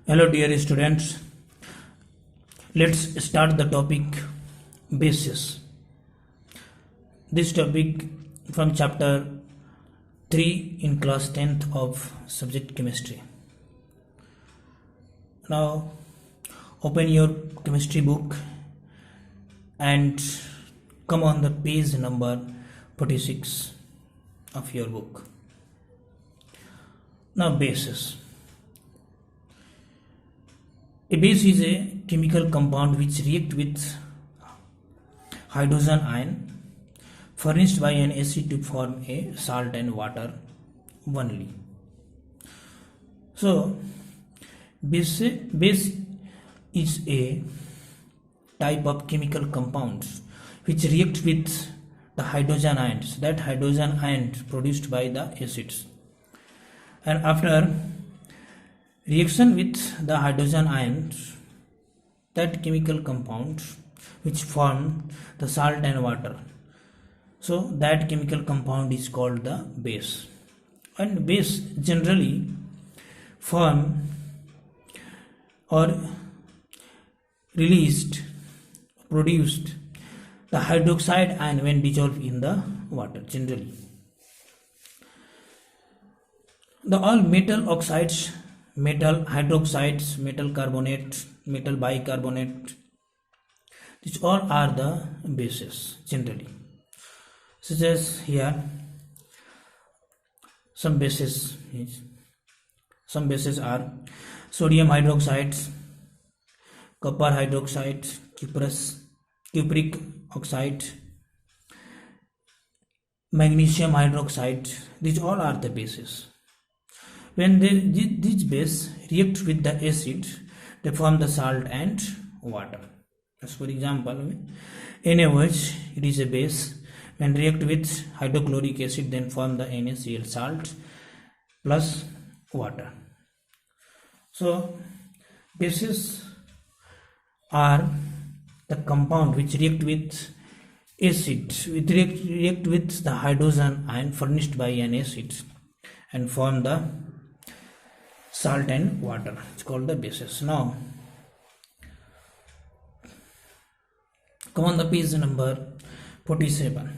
Hello dear students, let's start the topic bases. This topic from chapter 3 in class 10th of subject chemistry. Now open your chemistry book and come on the page number 46 of your book. Now bases. A base is a chemical compound which reacts with hydrogen ion furnished by an acid to form a salt and water only. So base is a type of chemical compounds which react with the hydrogen ions, that hydrogen ions produced by the acids, and after reaction with the hydrogen ions, that chemical compound which form the salt and water, so that chemical compound is called the base. And base generally form or produced the hydroxide ion when dissolved in the water. Generally the all metal oxides, metal hydroxides, metal carbonate, metal bicarbonate, these all are the bases generally. Such as here some bases are sodium hydroxides, copper hydroxide, cupric oxide, magnesium hydroxide, these all are the bases. When these base react with the acid, they form the salt and water. As for example, NaOH, it is a base. When react with hydrochloric acid, then form the NaCl, salt plus water. So bases are the compound which react with acid, react with the hydrogen ion furnished by an acid and form the salt and water. It's called the bases. Now come on the page number 47.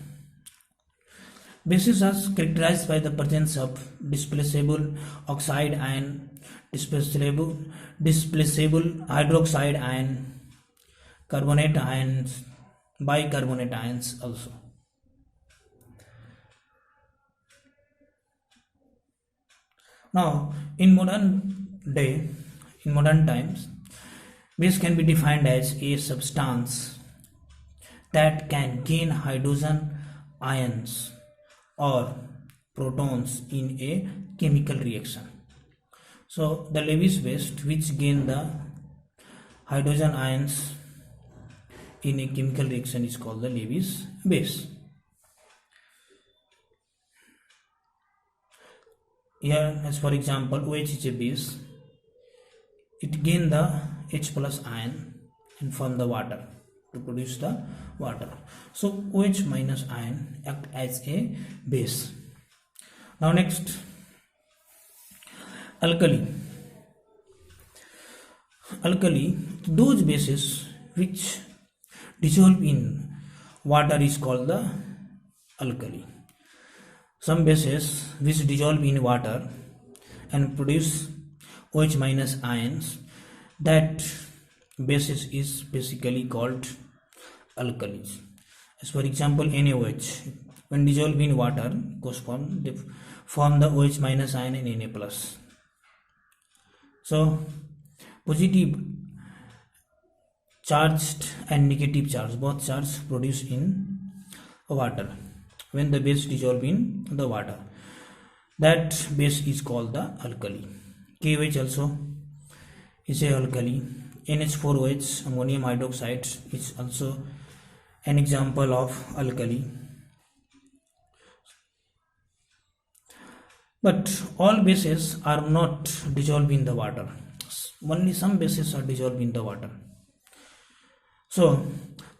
Bases are characterized by the presence of displaceable oxide ion, displaceable hydroxide ion, carbonate ions, bicarbonate ions also. Now in modern times, base can be defined as a substance that can gain hydrogen ions or protons in a chemical reaction. So the Lewis base which gain the hydrogen ions in a chemical reaction is called the Lewis base. Here, as for example, OH is a base. It gain the H plus ion and form the water to produce the water. So OH minus ion act as a base. Now next, alkali. Those bases which dissolve in water is called the alkali. Some bases which dissolve in water and produce OH minus ions, that basis is basically called alkalis. As for example, NaOH, when dissolved in water, they form the OH minus ion and Na plus. So positive charged and negative charge, both charges produced in water when the base dissolve in the water, that base is called the alkali. KOH also is a alkali. NH4OH, ammonium hydroxide, is also an example of alkali. But all bases are not dissolved in the water. Only some bases are dissolved in the water. So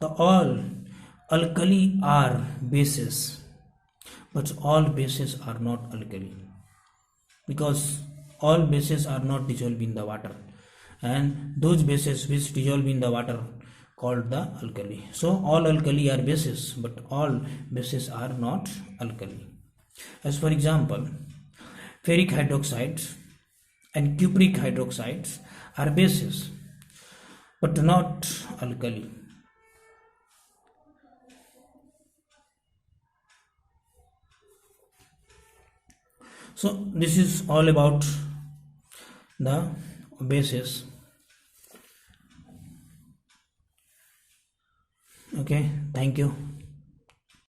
the all alkali are bases, but all bases are not alkali, because all bases are not dissolved in the water. and those bases which dissolve in the water called the alkali. So all alkali are bases, but all bases are not alkali. As for example, ferric hydroxide and cupric hydroxides are bases but not alkali. So this is all about the bases. Okay, thank you.